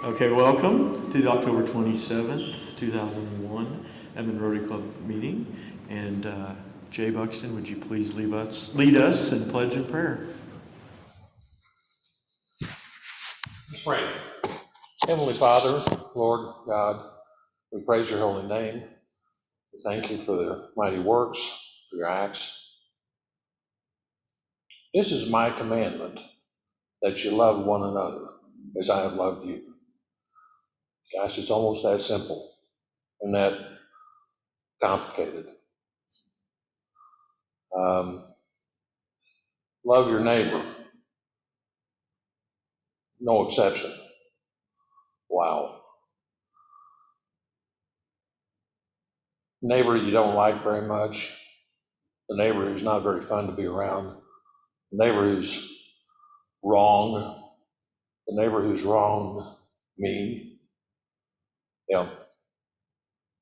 Okay, welcome to the October 27th, 2001 Edmond Rotary Club meeting. And Jay Buxton, would you please lead us in pledge and prayer? Let's pray. Heavenly Father, Lord God, we praise your holy name. We thank you for the mighty works, for your acts. This is my commandment, that you love one another as I have loved you. Gosh, it's almost that simple and that complicated. Love your neighbor. No exception. Wow. Neighbor you don't like very much, the neighbor who's not very fun to be around, the neighbor who's wrong, the neighbor who's wronged me, yeah,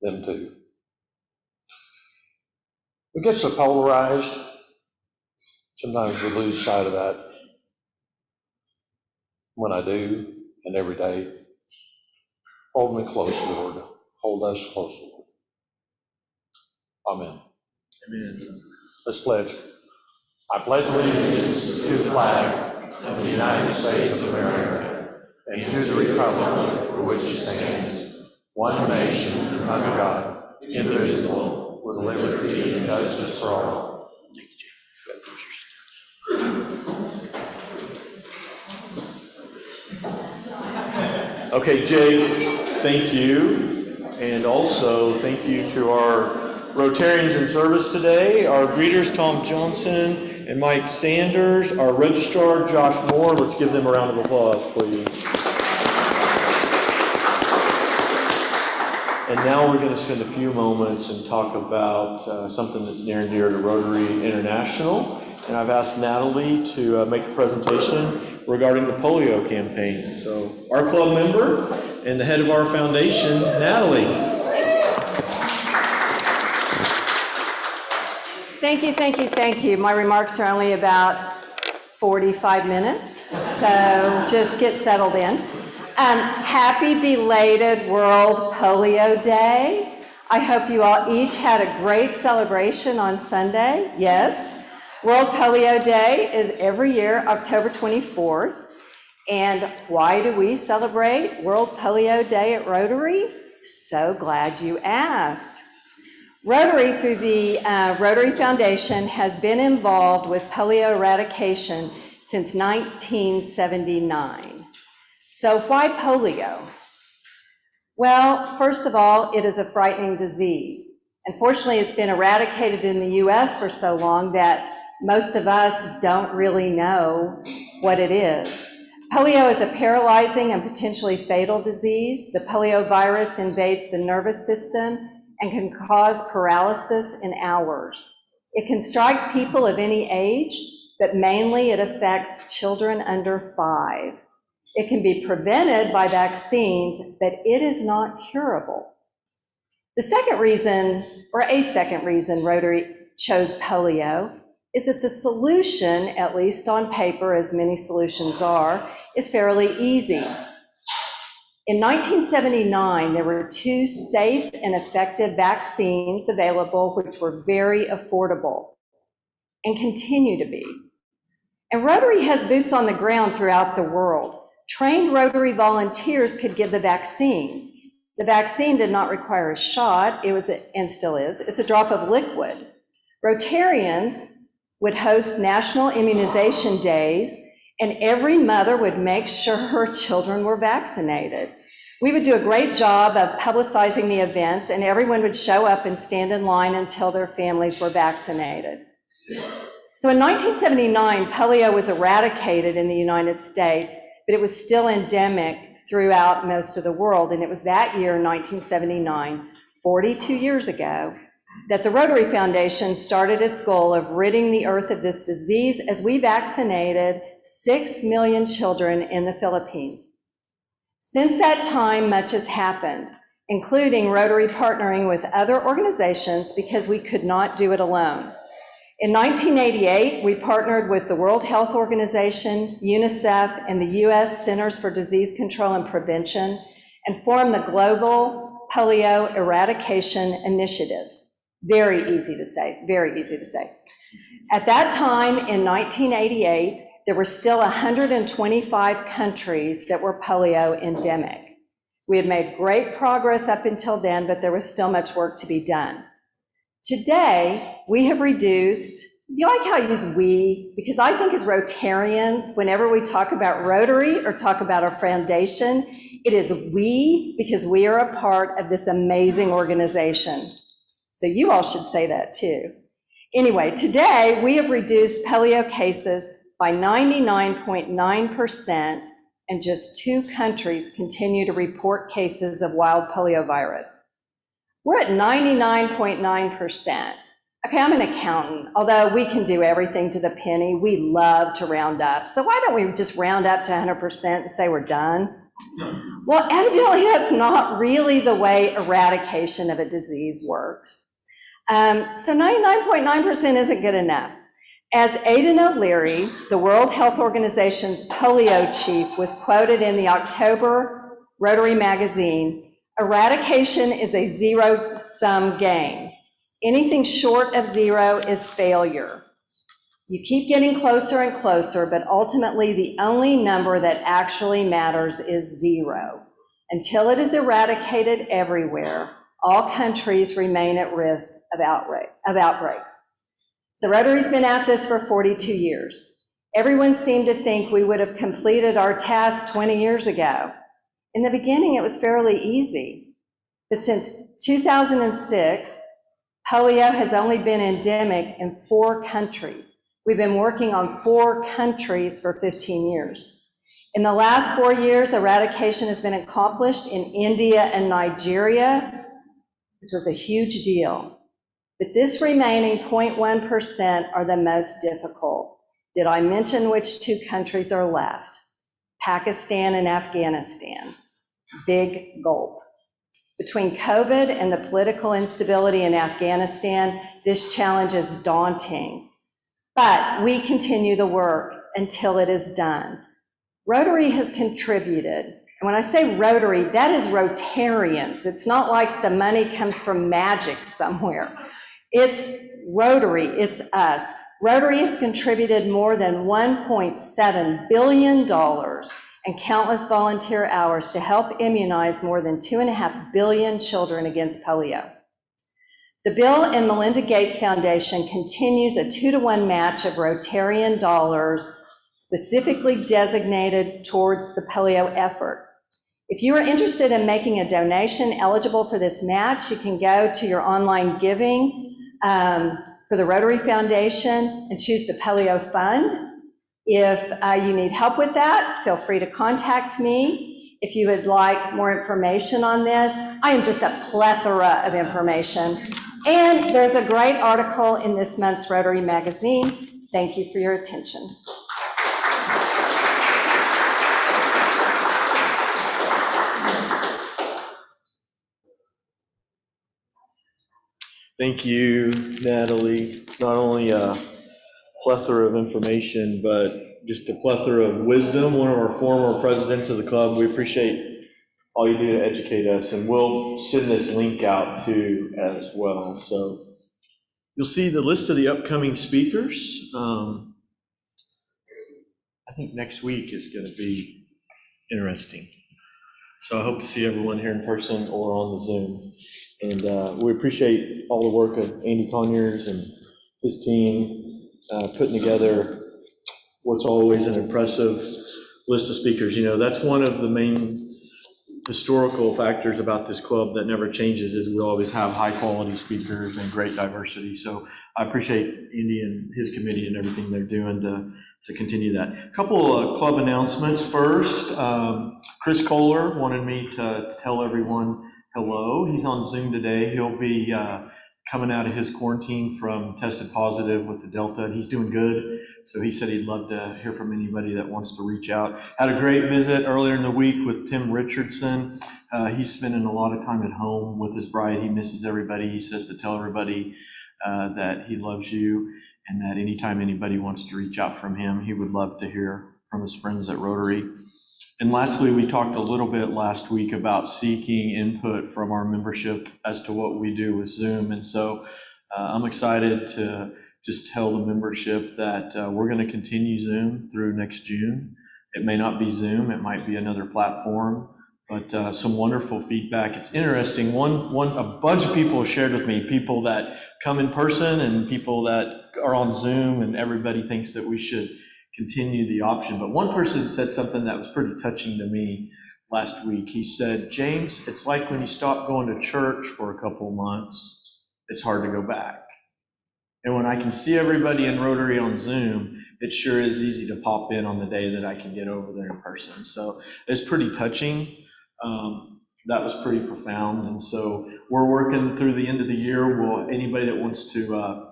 them too. We get so polarized, sometimes we lose sight of that. When I do, and every day, hold me close, Lord. Hold us close, Lord. Amen. Amen. Let's pledge. I pledge allegiance to the flag of the United States of America and to the republic for which it stands, one nation, under God, indivisible, with liberty and justice for all. Okay, Jay, thank you. And also thank you to our Rotarians in service today, our greeters, Tom Johnson and Mike Sanders, our registrar, Josh Moore. Let's give them a round of applause, please. And now we're going to spend a few moments and talk about something that's near and dear to Rotary International. And I've asked Natalie to make a presentation regarding the polio campaign. So our club member and the head of our foundation, Natalie. Thank you. My remarks are only about 45 minutes, so just get settled in. Happy belated World Polio Day. I hope you all each had a great celebration on Sunday. Yes, World Polio Day is every year, October 24th. And why do we celebrate World Polio Day at Rotary? So glad you asked. Rotary, through the Rotary Foundation, has been involved with polio eradication since 1979. So why polio? Well, first of all, it is a frightening disease. Unfortunately, it's been eradicated in the US for so long that most of us don't really know what it is. Polio is a paralyzing and potentially fatal disease. The polio virus invades the nervous system and can cause paralysis in hours. It can strike people of any age, but mainly it affects children under 5. It can be prevented by vaccines, but it is not curable. The second reason, or a second reason Rotary chose polio is that the solution, at least on paper, as many solutions are, is fairly easy. In 1979, there were 2 safe and effective vaccines available, which were very affordable and continue to be. And Rotary has boots on the ground throughout the world. Trained Rotary volunteers could give the vaccines. The vaccine did not require a shot. It was, and still is, it's a drop of liquid. Rotarians would host national immunization days, and every mother would make sure her children were vaccinated. We would do a great job of publicizing the events, and everyone would show up and stand in line until their families were vaccinated. So in 1979, polio was eradicated in the United States, but it was still endemic throughout most of the world. And it was that year, 1979, 42 years ago, that the Rotary Foundation started its goal of ridding the earth of this disease as we vaccinated 6 million children in the Philippines. Since that time, much has happened, including Rotary partnering with other organizations because we could not do it alone. In 1988, we partnered with the World Health Organization, UNICEF, and the U.S. Centers for Disease Control and Prevention, and formed the Global Polio Eradication Initiative. Very easy to say, very easy to say. At that time, in 1988, there were still 125 countries that were polio endemic. We had made great progress up until then, but there was still much work to be done. Today, we have reduced, do you like how I use we? Because I think as Rotarians, whenever we talk about Rotary or talk about our foundation, it is we because we are a part of this amazing organization. So you all should say that too. Anyway, today we have reduced polio cases by 99.9%, and just 2 countries continue to report cases of wild poliovirus. We're at 99.9%. Okay, I'm an accountant. Although we can do everything to the penny, we love to round up. So why don't we just round up to 100% and say we're done? Well, evidently that's not really the way eradication of a disease works. So 99.9% isn't good enough. As Aidan O'Leary, the World Health Organization's polio chief, was quoted in the October Rotary magazine, eradication is a zero-sum game. Anything short of zero is failure. You keep getting closer and closer, but ultimately the only number that actually matters is 0. Until it is eradicated everywhere, all countries remain at risk of outbreaks. So Rotary's been at this for 42 years. Everyone seemed to think we would have completed our task 20 years ago. In the beginning, it was fairly easy. But since 2006, polio has only been endemic in 4 countries. We've been working on 4 countries for 15 years. In the last 4 years, eradication has been accomplished in India and Nigeria, which was a huge deal. But this remaining 0.1% are the most difficult. Did I mention which 2 countries are left? Pakistan and Afghanistan. Big gulp. Between COVID and the political instability in Afghanistan, this challenge is daunting. But we continue the work until it is done. Rotary has contributed. And when I say Rotary, that is Rotarians. It's not like the money comes from magic somewhere. It's Rotary, it's us. Rotary has contributed more than $1.7 billion and countless volunteer hours to help immunize more than 2.5 billion children against polio. The Bill and Melinda Gates Foundation continues a 2-to-1 match of Rotarian dollars specifically designated towards the polio effort. If you are interested in making a donation eligible for this match, you can go to your online giving for the Rotary Foundation and choose the Polio Fund. If you need help with that, feel free to contact me. If you would like more information on this, I am just a plethora of information. And there's a great article in this month's Rotary magazine. Thank you for your attention. Thank you, Natalie. Not only a plethora of information, but just a plethora of wisdom. One of our former presidents of the club. We appreciate all you do to educate us, and we'll send this link out too as well. So you'll see the list of the upcoming speakers. I think next week is going to be interesting. So I hope to see everyone here in person or on the Zoom. And we appreciate all the work of Andy Conyers and his team putting together what's always an impressive list of speakers. You know, that's one of the main historical factors about this club that never changes, is we always have high quality speakers and great diversity. So I appreciate Andy and his committee and everything they're doing to continue that. A couple of club announcements. First, Chris Kohler wanted me to tell everyone hello. He's on Zoom today. He'll be coming out of his quarantine from tested positive with the Delta, and he's doing good. So he said he'd love to hear from anybody that wants to reach out. Had a great visit earlier in the week with Tim Richardson. He's spending a lot of time at home with his bride. He misses everybody. He says to tell everybody that he loves you. and that anytime anybody wants to reach out from him, he would love to hear from his friends at Rotary. And lastly, we talked a little bit last week about seeking input from our membership as to what we do with Zoom. And so I'm excited to just tell the membership that we're going to continue Zoom through next June. It may not be Zoom, it might be another platform, but some wonderful feedback. It's interesting. A bunch of people shared with me, people that come in person and people that are on Zoom, and everybody thinks that we should continue the option. But one person said something that was pretty touching to me last week. He said, James, it's like when you stop going to church for a couple of months, it's hard to go back. And when I can see everybody in Rotary on Zoom, it sure is easy to pop in on the day that I can get over there in person. So it's pretty touching. That was pretty profound. And so we're working through the end of the year. Anybody that wants to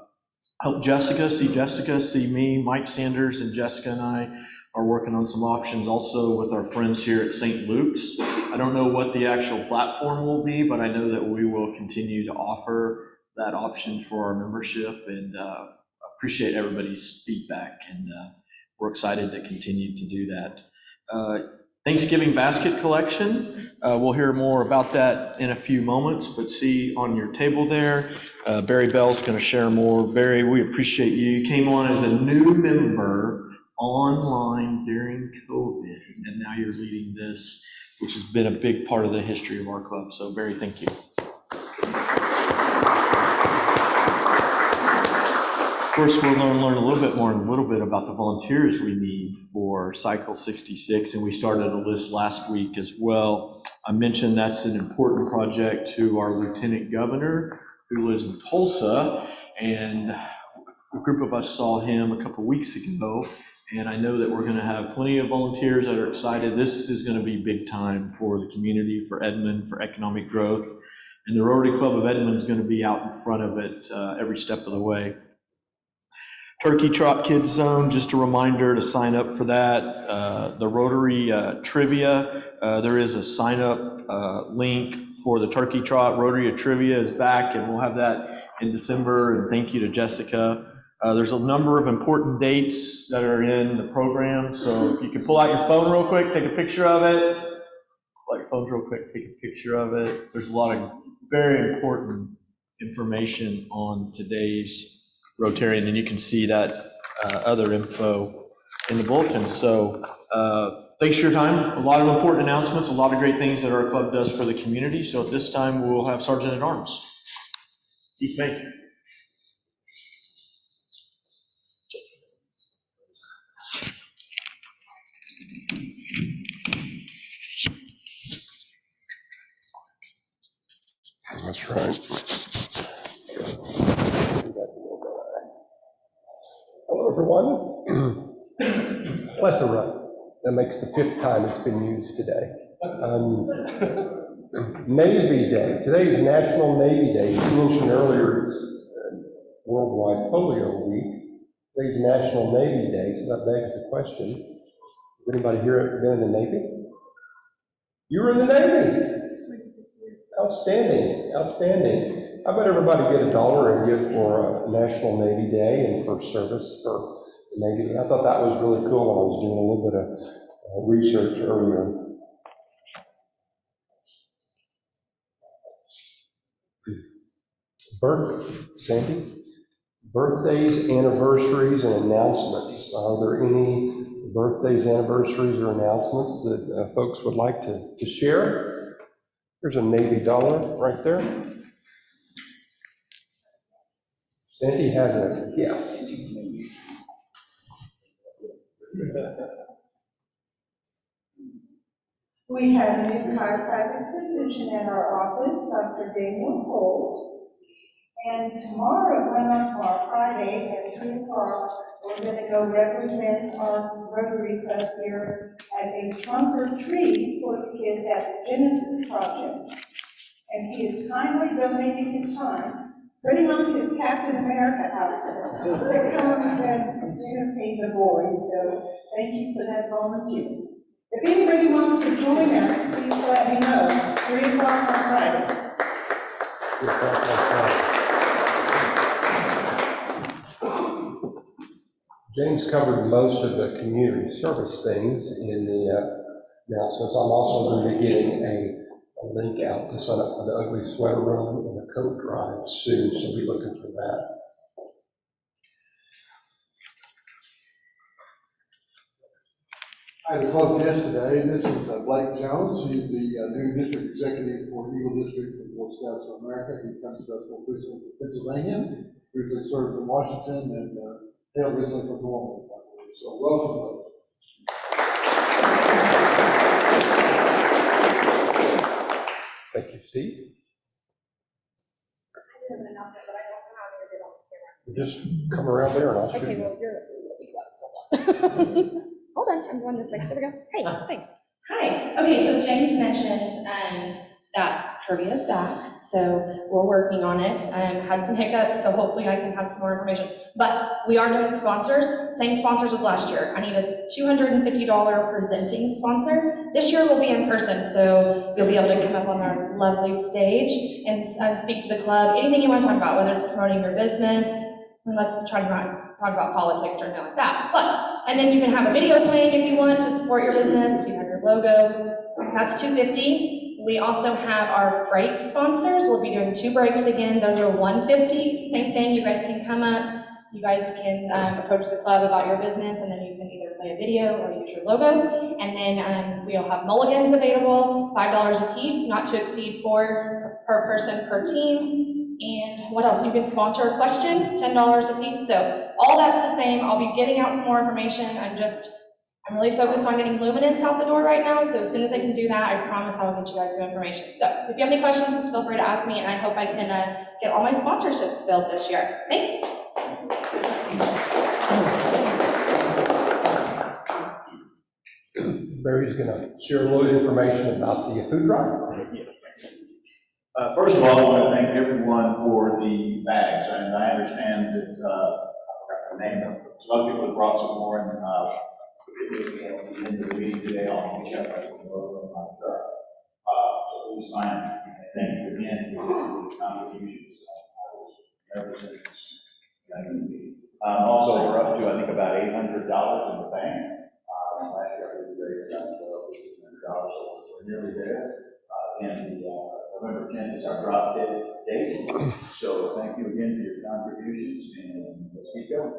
help Jessica, see me, Mike Sanders, and Jessica and I are working on some options also with our friends here at St. Luke's. I don't know what the actual platform will be, but I know that we will continue to offer that option for our membership, and appreciate everybody's feedback, and we're excited to continue to do that. Thanksgiving basket collection, we'll hear more about that in a few moments, but see on your table there, Barry Bell's going to share more. Barry, we appreciate you. You came on as a new member online during COVID, and now you're leading this, which has been a big part of the history of our club. So Barry, thank you. Of course, we'll learn a little bit more in a little bit about the volunteers we need for Cycle 66, and we started a list last week as well. I mentioned that's an important project to our Lieutenant Governor, who lives in Tulsa, and a group of us saw him a couple weeks ago, and I know that we're going to have plenty of volunteers that are excited. This is going to be big time for the community, for Edmond, for economic growth, and the Rotary Club of Edmond is going to be out in front of it every step of the way. Turkey Trot Kids Zone, just a reminder to sign up for that. The Rotary Trivia, there is a sign up link for the Turkey Trot. Rotary Trivia is back, and we'll have that in December, and thank you to Jessica. There's a number of important dates that are in the program, so if you can pull out your phone real quick, take a picture of it. Pull out your phones real quick, take a picture of it. There's a lot of very important information on today's Rotarian, and you can see that other info in the bulletin. So thanks for your time. A lot of important announcements, a lot of great things that our club does for the community. So at this time, we'll have Sergeant at Arms, Keith May. That's right. Hello, everyone. Plethora. That makes the 5th time it's been used today. Navy Day. Today is National Navy Day. You mentioned earlier it's Worldwide Polio Week. Today's National Navy Day, so that begs the question, has anybody here been in the Navy? You were in the Navy. Outstanding, outstanding. How about everybody get $1 and give for National Navy Day and for service for the Navy? I thought that was really cool when I was doing a little bit of research earlier. Sandy? Birthdays, anniversaries, and announcements. Are there any birthdays, anniversaries, or announcements that folks would like to share? There's a Navy dollar right there. Sandy has a guest. We have a new chiropractic physician in our office, Dr. Daniel Holt. And Friday at 3 o'clock, we're going to go represent our Rotary Club here at a trunk or treat for the kids at the Genesis Project. And he is kindly donating his time, putting on his Captain America outfit to come and entertain the boys. So thank you for that volunteer. If anybody wants to join us, please let me know. 3 o'clock on Friday. James covered most of the community service things in the announcements. I'm also going to be getting a link out to sign up for the Ugly Sweater Run and the coat drive soon, so be looking for that. I had a club yesterday. This is Blake Jones. He's the new district executive for Eagle District of Boy Scouts of America. He comes to us from Pennsylvania, briefly served in Washington, and hailed originally from Norman. So welcome, Blake. Thank you, Steve. Just come around there and I'll show Okay, you. well, you're really close. Hold on. Hold on, I'm going this way. There we go. Hey, thanks. Hi. Okay, so James mentioned that trivia is back, so we're working on it. Had some hiccups, so hopefully I can have some more information. But we are doing sponsors, same sponsors as last year. I need a $250 presenting sponsor. This year will be in person, so you'll be able to come up on our lovely stage and speak to the club. Anything you want to talk about, whether it's promoting your business, and let's try to not talk about politics or anything like that. And then you can have a video playing if you want to support your business. You have your logo. That's $250. We also have our break sponsors. We'll be doing 2 breaks again. Those are $150. Same thing. You guys can come up. You guys can approach the club about your business, and then you can either play a video or use your logo. And then we'll have mulligans available, $5 a piece, not to exceed 4 per person per team. And what else? You can sponsor a question, $10 a piece. So all that's the same. I'll be getting out some more information. I'm really focused on getting luminance out the door right now. So as soon as I can do that, I promise I will get you guys some information. So if you have any questions, just feel free to ask me. And I hope I can get all my sponsorships filled this year. Thanks. Barry's going to share a little information about the food drive. First of all, I want to thank everyone for the bags, and I understand that, I forgot the name of it, some other people have brought some more, and, particularly at the end of the meeting today, I'll reach out to the logo on my truck. So please sign it, and thank you again for the contributions. I was nervous in this. Also, we're up to, I think, about $800 in the bank. Last year we raised about $1,500, so we're nearly there. And November 10th is our drop dead date. So thank you again for your contributions, and let's keep going.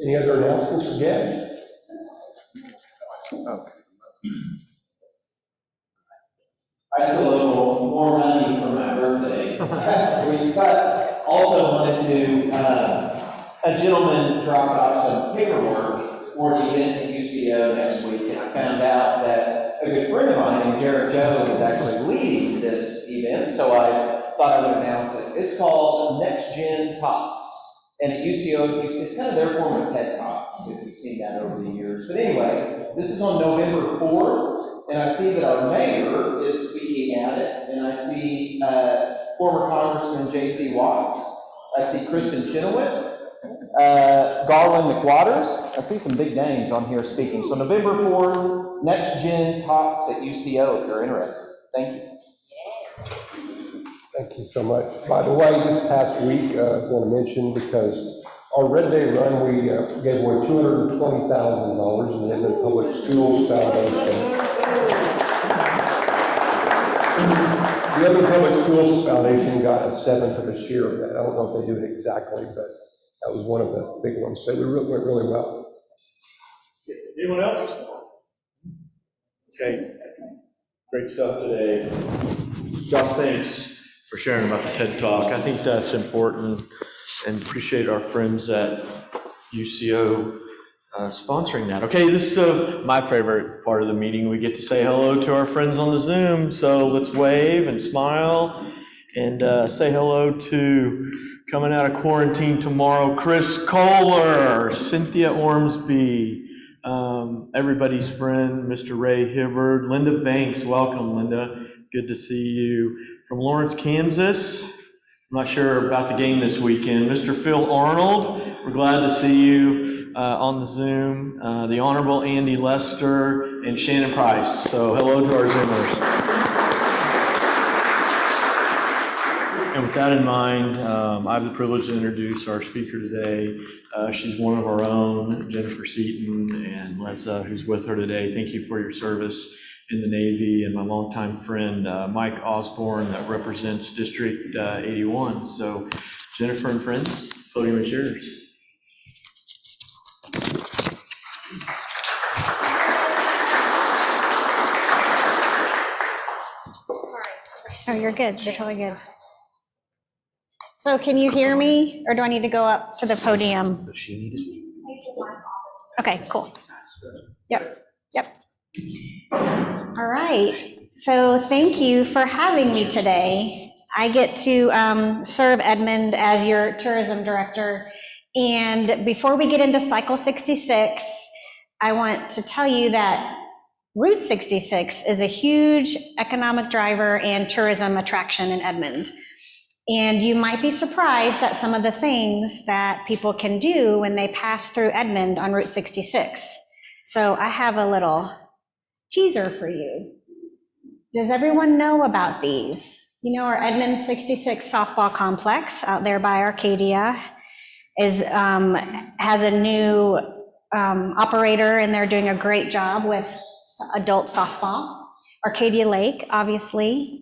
Any other announcements or guests? I stole a little more money for my birthday last week, but also wanted to, a gentleman dropped off some paperwork for the event at UCO next week, and I found out that a good friend of mine named Jared Joe is actually leading this event, so I thought I would announce it. It's called Next Gen Talks, and at UCO, it's kind of their form of TED Talks, if you've seen that over the years. But anyway, this is on November 4th, and I see that our mayor is speaking at it, and I see former Congressman J.C. Watts. I see Kristen Chenoweth, Garland McWaters. I see some big names on here speaking. So November 4th, Next Gen Talks at UCO if you're interested. Thank you. Thank you so much. By the way, this past week, I want to mention, because our Red Day Run, we gave away $220,000 in the Edmond Public Schools Foundation. The Edmond Public Schools Foundation got a 7th of a share of that. I don't know if they do it exactly, but that was one of the big ones. So we went really well. Anyone else? Okay, great stuff today. Josh, thanks for sharing about the TED Talk. I think that's important, and appreciate our friends at UCO sponsoring that. Okay, this is my favorite part of the meeting. We get to say hello to our friends on the Zoom, so let's wave and smile and say hello to, coming out of quarantine tomorrow, Chris Kohler, Cynthia Ormsby, everybody's friend, Mr. Ray Hibbard, Linda Banks. Welcome, Linda. Good to see you. From Lawrence, Kansas. I'm not sure about the game this weekend. Mr. Phil Arnold, we're glad to see you on the Zoom. The Honorable Andy Lester and Shannon Price. So hello to our Zoomers. And And with that in mind, I have the privilege to introduce our speaker today. She's one of our own, Jennifer Seaton, and Lessa, who's with her today. Thank you for your service in the Navy, and my longtime friend, Mike Osborne, that represents District 81. So Jennifer and friends, podium is yours. Oh, you're good. You're totally good. So can you hear me, or do I need to go up to the podium? Does she need it? Okay, cool. Yep. All right. So thank you for having me today. I get to serve Edmond as your tourism director. And before we get into Cycle 66, I want to tell you that Route 66 is a huge economic driver and tourism attraction in Edmond. And you might be surprised at some of the things that people can do when they pass through Edmond on Route 66. So I have a little teaser for you. Does everyone know about these? You know, our Edmond 66 softball complex out there by Arcadia has a new operator, and they're doing a great job with adult softball. Arcadia Lake, obviously.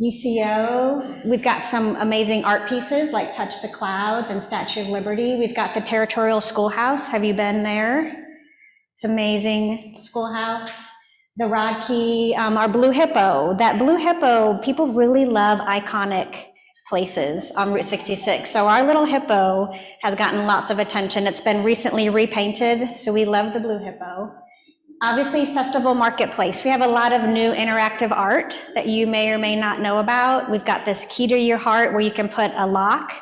UCO, we've got some amazing art pieces like Touch the Clouds and Statue of Liberty. We've got the Territorial Schoolhouse. Have you been there? It's amazing schoolhouse. The Rod Key, our Blue Hippo. That Blue Hippo, people really love iconic places on Route 66. So our little hippo has gotten lots of attention. It's been recently repainted, so we love the Blue Hippo. Obviously, Festival Marketplace. We have a lot of new interactive art that you may or may not know about. We've got this Key to Your Heart where you can put a lock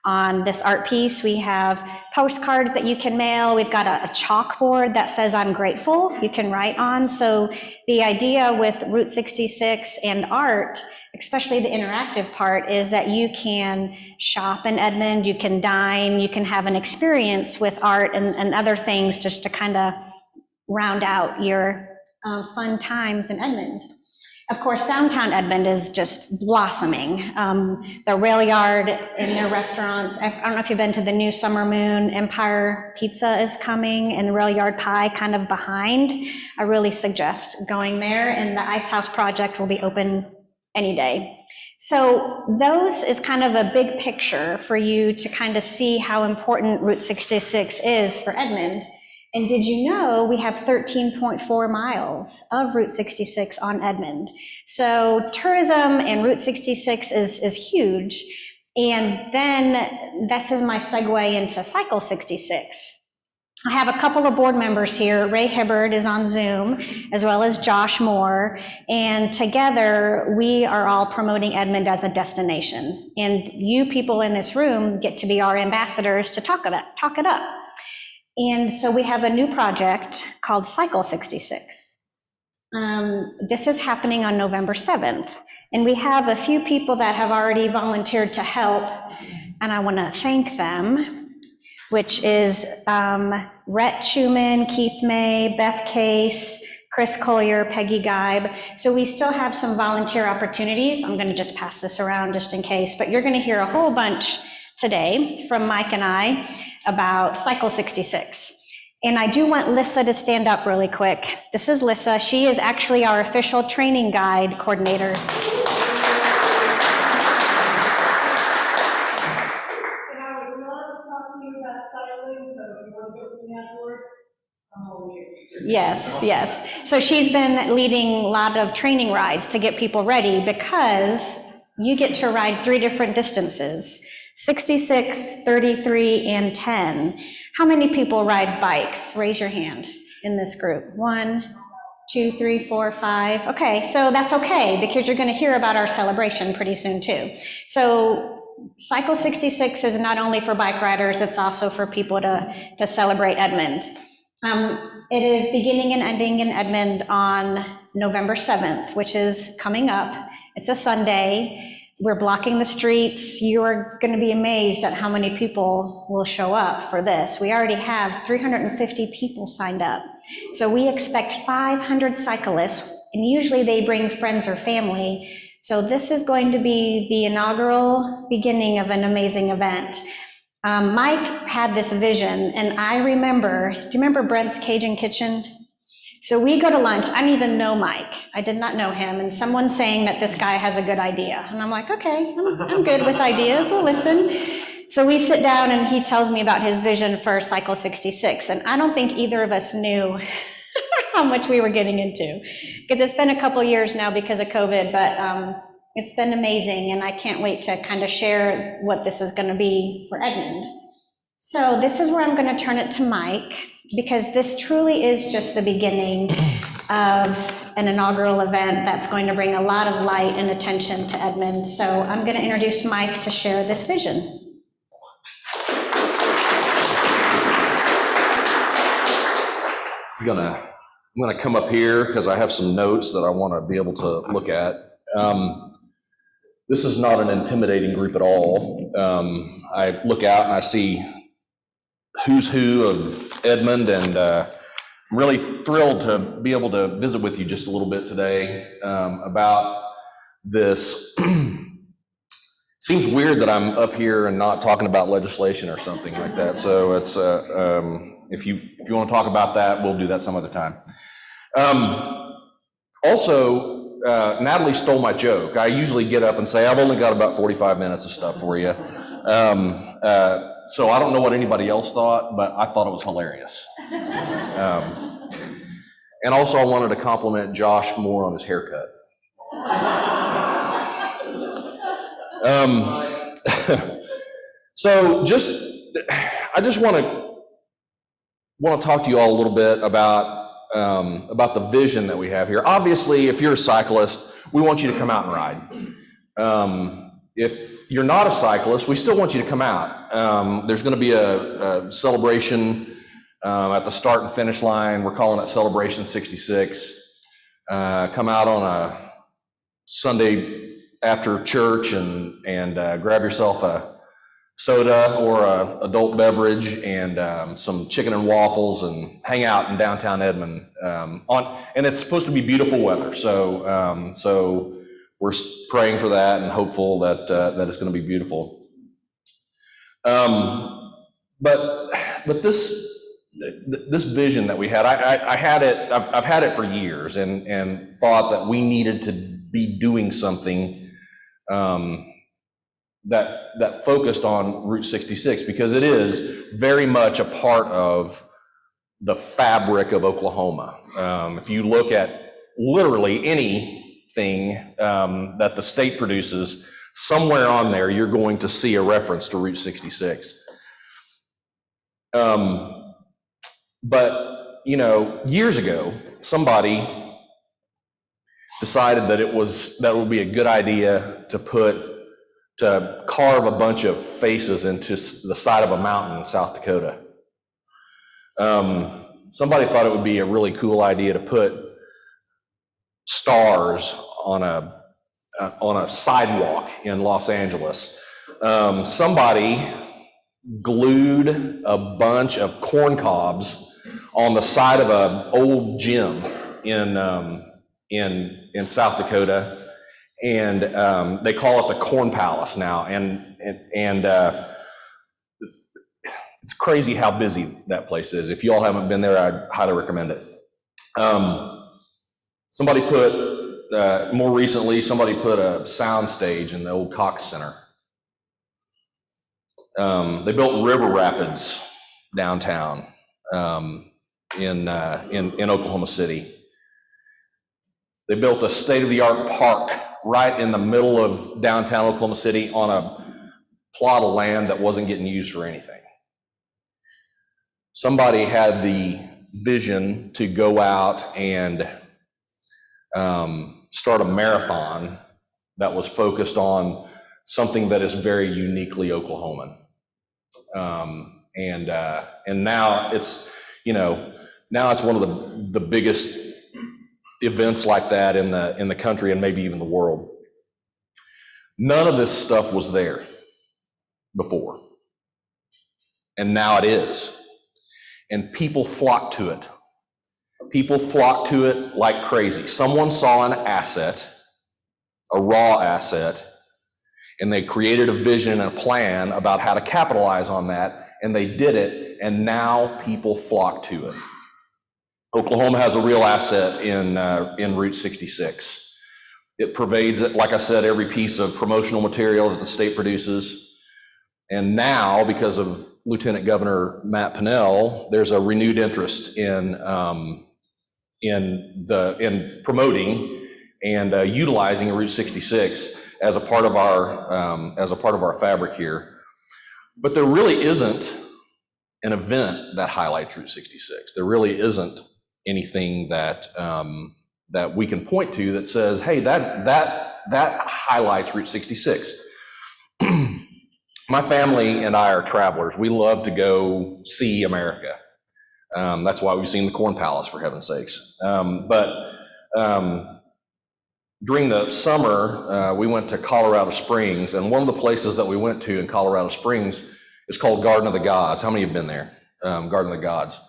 on this art piece. We have postcards that you can mail. We've got a chalkboard that says I'm grateful you can write on. So the idea with Route 66 and art, especially the interactive part, is that you can shop in Edmond, you can dine, you can have an experience with art and other things just to kind of round out your fun times in Edmond. Of course, downtown Edmond is just blossoming. The rail yard in their restaurants, I don't know if you've been to the new Summer Moon, Empire Pizza is coming, and the rail yard pie kind of behind. I really suggest going there, and the Ice House project will be open any day. So those is kind of a big picture for you to kind of see how important Route 66 is for Edmond. And did you know we have 13.4 miles of Route 66 on Edmond? So tourism and Route 66 is huge. And then this is my segue into Cycle 66. I have a couple of board members here. Ray Hibbard is on Zoom, as well as Josh Moore. And together, we are all promoting Edmond as a destination. And you people in this room get to be our ambassadors to talk it up. And so we have a new project called Cycle 66. This is happening on November 7th. And we have a few people that have already volunteered to help, and I want to thank them, which is Rhett Schumann, Keith May, Beth Case, Chris Collier, Peggy Geib. So we still have some volunteer opportunities. I'm going to just pass this around just in case, but you're going to hear a whole bunch today from Mike and I about Cycle 66. And I do want Lissa to stand up really quick. This is Lissa. She is actually our official training guide coordinator. And I would love to talk to you about cycling, so if you want to go from the outdoors, I'm all ears. Yes. So she's been leading a lot of training rides to get people ready, because you get to ride 3 different distances. 66, 33, and 10. How many people ride bikes? Raise your hand in this group. 1, 2, 3, 4, 5. Okay, so that's okay, because you're going to hear about our celebration pretty soon too. So Cycle 66 is not only for bike riders, it's also for people to celebrate Edmond. It is beginning and ending in Edmond on November 7th, which is coming up. It's a Sunday. We're blocking the streets. You are going to be amazed at how many people will show up for this. We already have 350 people signed up. So we expect 500 cyclists, and usually they bring friends or family. So this is going to be the inaugural beginning of an amazing event. Mike had this vision, and I remember, do you remember Brent's Cajun Kitchen? So we go to lunch, I didn't even know Mike, I did not know him, and someone's saying that this guy has a good idea. And I'm like, okay, I'm good with ideas, we'll listen. So we sit down and he tells me about his vision for Cycle 66, and I don't think either of us knew how much we were getting into. Because it's been a couple years now because of COVID, but it's been amazing, and I can't wait to kind of share what this is going to be for Edmond. So this is where I'm going to turn it to Mike, because this truly is just the beginning of an inaugural event that's going to bring a lot of light and attention to Edmond. So I'm going to introduce Mike to share this vision. I'm gonna come up here because I have some notes that I want to be able to look at. This is not an intimidating group at all. I look out and I see who's who of Edmond, and I'm really thrilled to be able to visit with you just a little bit today about this. Seems weird that I'm up here and not talking about legislation or something like that. So it's if you want to talk about that, we'll do that some other time. Also, Natalie stole my joke. I usually get up and say, I've only got about 45 minutes of stuff for you. So I don't know what anybody else thought, but I thought it was hilarious. And also I wanted to compliment Josh more on his haircut. So I just want to talk to you all a little bit about the vision that we have here. Obviously, if you're a cyclist, we want you to come out and ride. If you're not a cyclist, we still want you to come out. There's going to be a celebration at the start and finish line. We're calling it Celebration 66. Come out on a Sunday after church and grab yourself a soda or a adult beverage and some chicken and waffles and hang out in downtown Edmond. And it's supposed to be beautiful weather, so we're praying for that and hopeful that it's going to be beautiful. But this vision that we had, I've had it for years and thought that we needed to be doing something that focused on Route 66, because it is very much a part of the fabric of Oklahoma. If you look at literally anything that the state produces, somewhere on there you're going to see a reference to Route 66. But years ago, somebody decided that it would be a good idea to carve a bunch of faces into the side of a mountain in South Dakota. Somebody thought it would be a really cool idea to put stars on a sidewalk in Los Angeles. Somebody glued a bunch of corn cobs on the side of an old gym in South Dakota, and they call it the Corn Palace now, and it's crazy how busy that place is. If you all haven't been there, I'd highly recommend it. More recently, somebody put a sound stage in the old Cox Center. They built river rapids downtown in Oklahoma City. They built a state-of-the-art park right in the middle of downtown Oklahoma City on a plot of land that wasn't getting used for anything. Somebody had the vision to go out and start a marathon that was focused on something that is very uniquely Oklahoman. And now it's one of the biggest events like that in the country and maybe even the world. None of this stuff was there before, and now it is. And people flock to it. People flock to it like crazy. Someone saw an asset a raw asset, and they created a vision and a plan about how to capitalize on that, and they did it, and now people flock to it. Oklahoma has a real asset in Route 66. It pervades, like I said, every piece of promotional material that the state produces. And now, because of Lieutenant Governor Matt Pinnell, there's a renewed interest in promoting and utilizing Route 66 as a part of our fabric here. But there really isn't an event that highlights Route 66. There really isn't anything that that we can point to that says, hey, that highlights Route 66. My family and I are travelers. We love to go see America. That's why we've seen the Corn Palace, for heaven's sakes. But during the summer, we went to Colorado Springs, and one of the places that we went to in Colorado Springs is called Garden of the Gods. How many have been there? Garden of the Gods.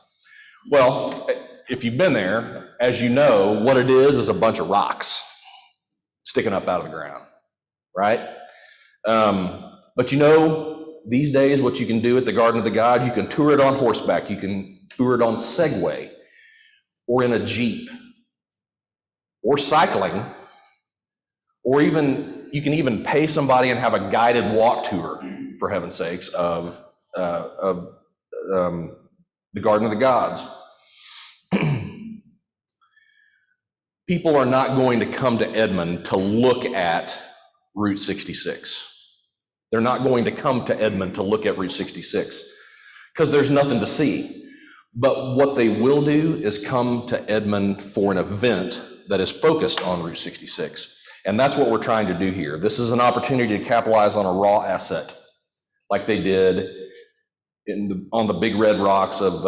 Well, if you've been there, as you know, what it is a bunch of rocks sticking up out of the ground, right? But you know, these days, what you can do at the Garden of the Gods, you can tour it on horseback, you can tour it on Segway, or in a Jeep, or cycling, or even, you can even pay somebody and have a guided walk tour, for heaven's sakes, of the Garden of the Gods. People are not going to come to Edmond to look at Route 66. They're not going to come to Edmond to look at Route 66 because there's nothing to see. But what they will do is come to Edmond for an event that is focused on Route 66. And that's what we're trying to do here. This is an opportunity to capitalize on a raw asset like they did on the big red rocks of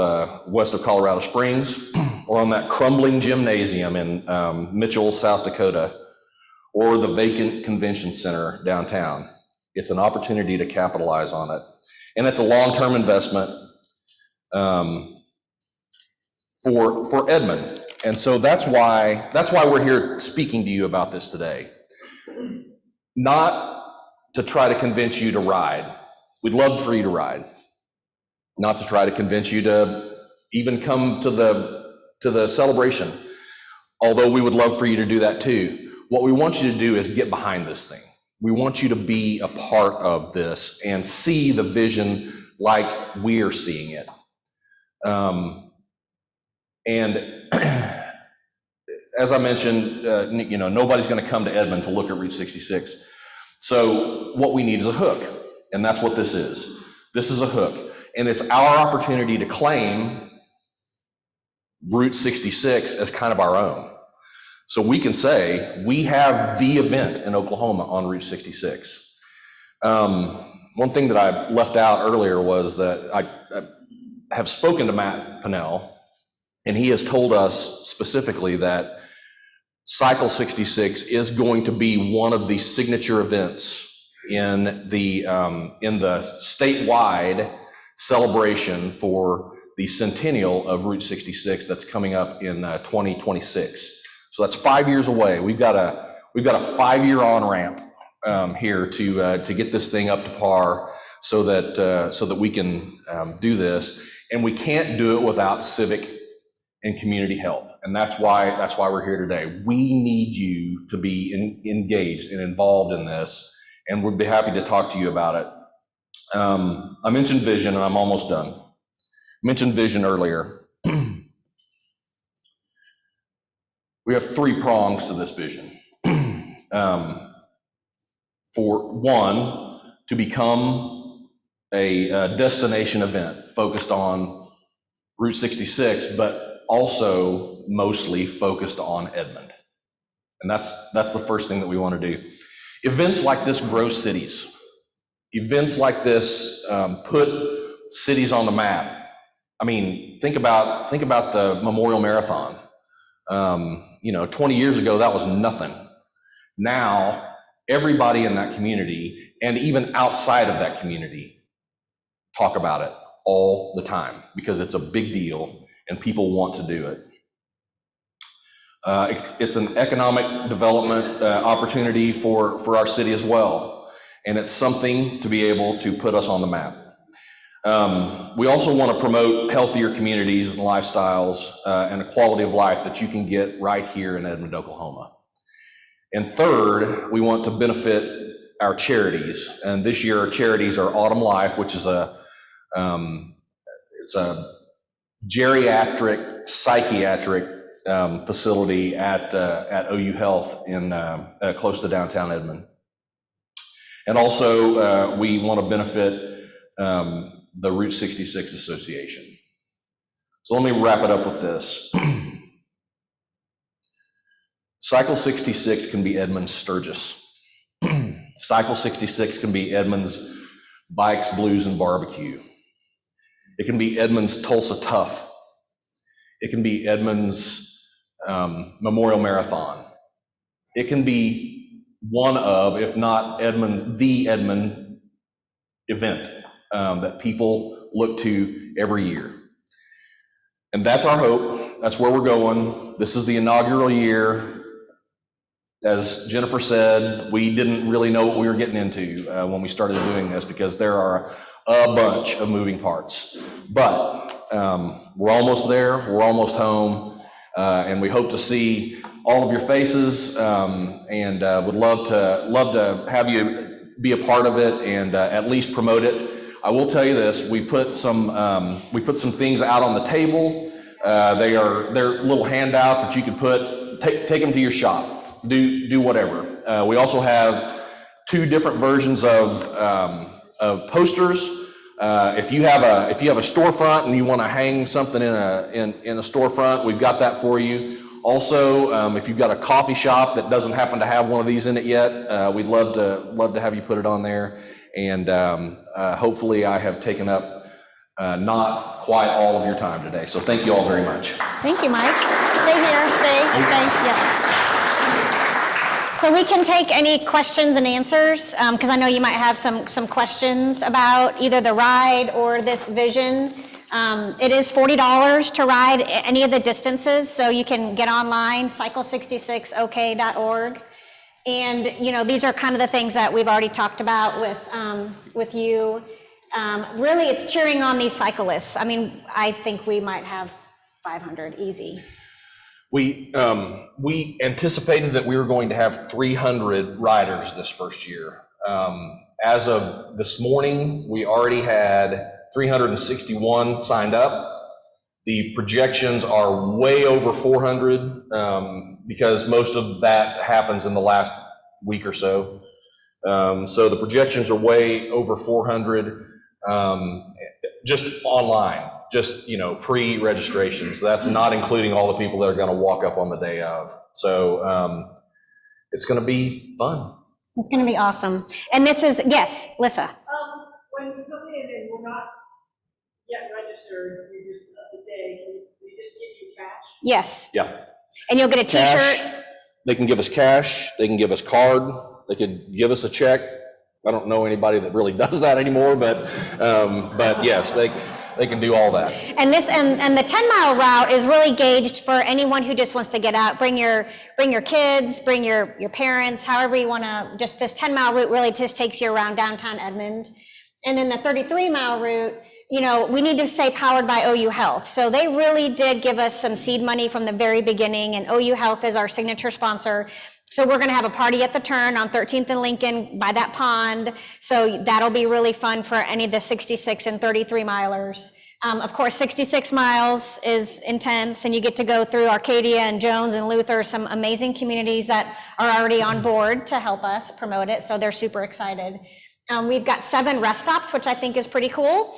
west of Colorado Springs, or on that crumbling gymnasium in Mitchell, South Dakota, or the vacant convention center downtown. It's an opportunity to capitalize on it. And it's a long-term investment for Edmond. And so that's why we're here speaking to you about this today. Not to try to convince you to ride. We'd love for you to ride. Not to try to convince you to even come to the celebration, although we would love for you to do that too. What we want you to do is get behind this thing. We want you to be a part of this and see the vision like we're seeing it. And as I mentioned, nobody's going to come to Edmond to look at Route 66. So what we need is a hook, and that's what this is. This is a hook, and it's our opportunity to claim Route 66 as kind of our own. So we can say, we have the event in Oklahoma on Route 66. One thing that I left out earlier was that I have spoken to Matt Pinnell, and he has told us specifically that Cycle 66 is going to be one of the signature events in the statewide celebration for the centennial of Route 66 that's coming up in 2026. So that's 5 years away. We've got a 5-year on-ramp here to get this thing up to par so that we can do this. And we can't do it without civic and community help. And that's why we're here today. We need you to be engaged and involved in this, and we'd be happy to talk to you about it. I mentioned vision, and I'm almost done. I mentioned vision earlier. We have 3 prongs to this vision. For one, to become a destination event focused on Route 66, but also mostly focused on Edmond. And that's the first thing that we want to do. Events like this grow cities. Events like this put cities on the map. I mean, think about the Memorial Marathon. 20 years ago, that was nothing. Now, everybody in that community, and even outside of that community, talk about it all the time because it's a big deal and people want to do it. It's an economic development opportunity for our city as well, and it's something to be able to put us on the map. We also want to promote healthier communities and lifestyles and a quality of life that you can get right here in Edmond, Oklahoma. And third, we want to benefit our charities. And this year, our charities are Autumn Life, which is it's a geriatric, psychiatric facility at OU Health in close to downtown Edmond. And also, we want to benefit the Route 66 Association. So let me wrap it up with this. Cycle 66 can be Edmond's Sturgis. Cycle 66 can be Edmond's Bikes, Blues, and Barbecue. It can be Edmond's Tulsa Tough. It can be Edmond's Memorial Marathon. It can be one of, if not the Edmond event that people look to every year. And that's our hope. That's where we're going. This is the inaugural year. As Jennifer said, we didn't really know what we were getting into when we started doing this because there are a bunch of moving parts. But we're almost there. We're almost home. And we hope to see all of your faces and would love to have you be a part of it and at least promote it. I will tell you this, we put some things out on the table. They're little handouts that you can take them to your shop. Do whatever. We also have 2 different versions of posters. If you have a storefront and you want to hang something in a storefront, we've got that for you. Also, if you've got a coffee shop that doesn't happen to have one of these in it yet, we'd love to have you put it on there. And hopefully, I have taken up not quite all of your time today. So thank you all very much. Thank you, Mike. Stay here. Stay. Yeah. So we can take any questions and answers, because I know you might have some questions about either the ride or this vision. It is $40 to ride any of the distances, so you can get online, cycle66ok.org. And, these are kind of the things that we've already talked about with you. Really, it's cheering on these cyclists. I mean, I think we might have 500 easy. We anticipated that we were going to have 300 riders this first year. As of this morning, we already had 361 signed up. The projections are way over 400 because most of that happens in the last week or so. So the projections are way over 400 just online. Just, pre-registrations. That's not including all the people that are going to walk up on the day of. So it's going to be fun. It's going to be awesome. And this is, yes, Lissa. When you come in and we're not yet registered, you just, the day, we just give you cash? Yes. Yeah. And you'll get a t-shirt. They can give us cash. They can give us card. They could give us a check. I don't know anybody that really does that anymore, but yes, they can do all that. And this and the 10-mile route is really gauged for anyone who just wants to get out. Bring your kids, bring your parents, however you want to. Just this 10-mile route really just takes you around downtown Edmond. And then the 33-mile route, we need to say powered by OU Health. So they really did give us some seed money from the very beginning, and OU Health is our signature sponsor. So we're going to have a party at the turn on 13th and Lincoln by that pond. So that'll be really fun for any of the 66 and 33 milers. Of course, 66 miles is intense, and you get to go through Arcadia and Jones and Luther, some amazing communities that are already on board to help us promote it. So they're super excited. We've got 7 rest stops, which I think is pretty cool.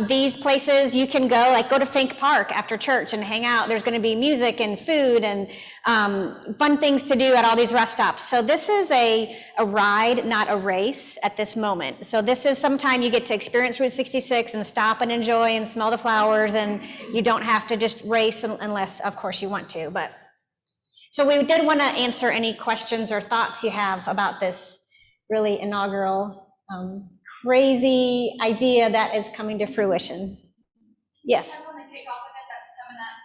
These places you can go to Fink Park after church and hang out. There's going to be music and food and fun things to do at all these rest stops. So this is a ride, not a race at this moment. So this is sometime you get to experience Route 66 and stop and enjoy and smell the flowers, and you don't have to just race unless, of course, you want to. But so we did want to answer any questions or thoughts you have about this really inaugural crazy idea that is coming to fruition. Yes. That's when the kickoff event that's coming up,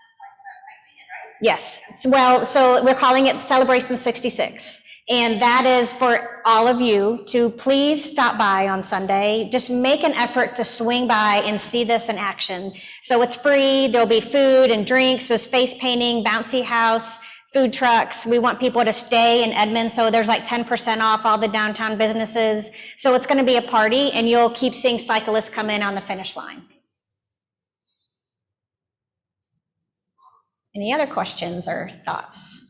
next weekend, right? Yes, well, so we're calling it Celebration 66. And that is for all of you to please stop by on Sunday. Just make an effort to swing by and see this in action. So it's free, there'll be food and drinks, there's face painting, bouncy house, food trucks. We want people to stay in Edmond, so there's like 10% off all the downtown businesses. So it's gonna be a party, and you'll keep seeing cyclists come in on the finish line. Any other questions or thoughts?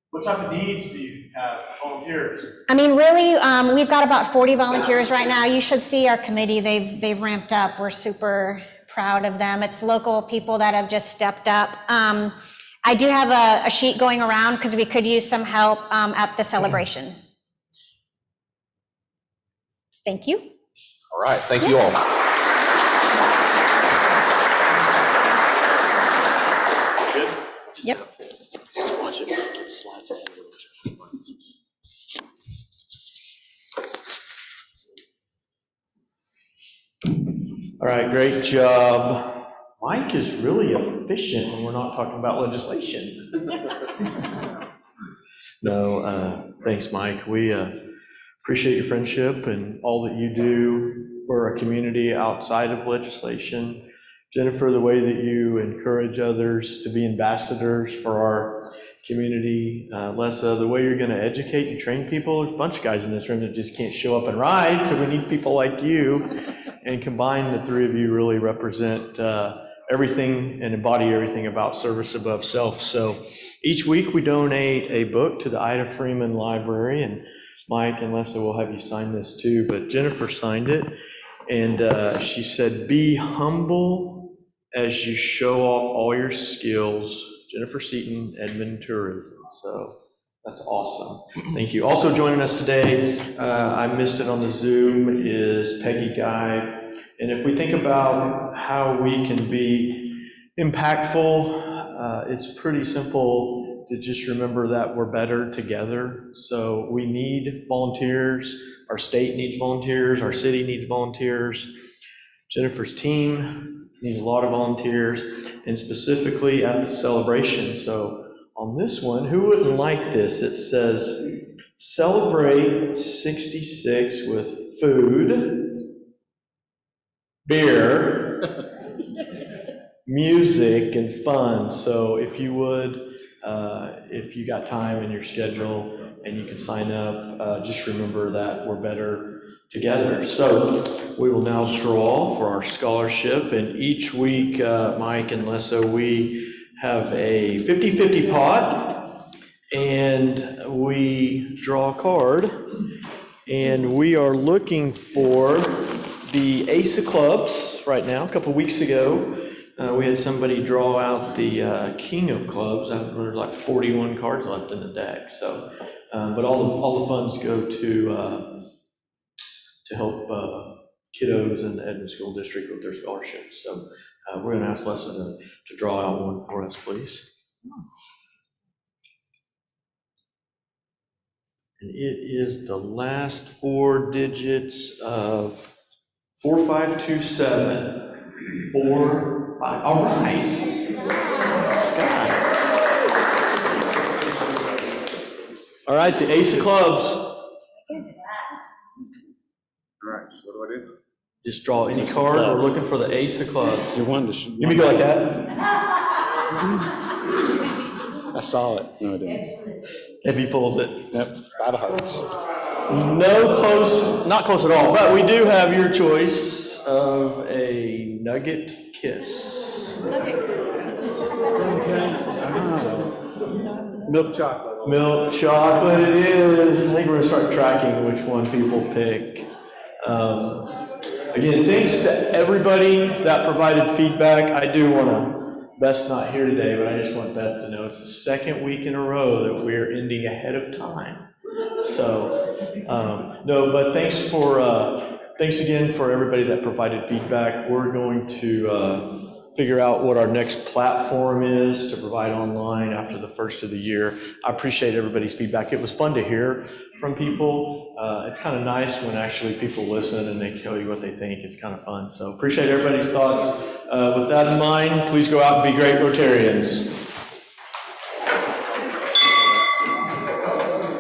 What type of needs do you have, volunteers? I mean, really, we've got about 40 volunteers right now. You should see our committee. They've ramped up. We're super proud of them. It's local people that have just stepped up. I do have a sheet going around because we could use some help at the celebration. Thank you. All right, thank you all. Yep. Watch it. Slide it. All right, great job. Mike is really efficient when we're not talking about legislation. No, thanks, Mike. We appreciate your friendship and all that you do for our community outside of legislation. Jennifer, the way that you encourage others to be ambassadors for our community. Lessa, the way you're going to educate and train people. There's a bunch of guys in this room that just can't show up and ride, so we need people like you. And combined, the three of you really represent everything and embody everything about service above self. So each week we donate a book to the Ida Freeman Library, and Mike and Lessa will have you sign this too, but Jennifer signed it, and she said, "Be humble as you show off all your skills." Jennifer Seaton, Edmond Tourism. So that's awesome. Thank you. Also joining us today, I missed it on the Zoom, is Peggy Guy. And if we think about how we can be impactful, it's pretty simple to just remember that we're better together. So we need volunteers. Our state needs volunteers. Our city needs volunteers. Jennifer's team needs a lot of volunteers, and specifically at the celebration. So on this one, who wouldn't like this? It says, celebrate 66 with food, beer, music, and fun. So if you would, if you got time in your schedule and you can sign up, just remember that we're better together. So we will now draw for our scholarship, and each week, Mike and Lessa, we have a 50-50 pot, and we draw a card, and we are looking for the Ace of Clubs right now. A couple weeks ago, we had somebody draw out the King of Clubs. There's like 41 cards left in the deck. So, but all the funds go to help kiddos in the Edmond School District with their scholarships. So we're going to ask Lessa to draw out one for us, please. And it is the last four digits of 4527. 4, 5. All right. Scott. All right, the Ace of Clubs. All right, so what do I do? Just draw any card. We're looking for the Ace of Clubs. You wanted to. Let me go like that. I saw it. No, I didn't. If he pulls it. Yep, 5 of hearts. No close, not close at all, but we do have your choice of a nugget kiss. Milk chocolate. Milk chocolate it is. I think we're gonna start tracking which one people pick. Again, thanks to everybody that provided feedback. I do wanna, Beth's not here today, but I just want Beth to know it's the second week in a row that we're ending ahead of time. So, no, but thanks again for everybody that provided feedback. We're going to figure out what our next platform is to provide online after the first of the year. I appreciate everybody's feedback. It was fun to hear from people. It's kind of nice when actually people listen and they tell you what they think. It's kind of fun. So appreciate everybody's thoughts. With that in mind, please go out and be great Rotarians.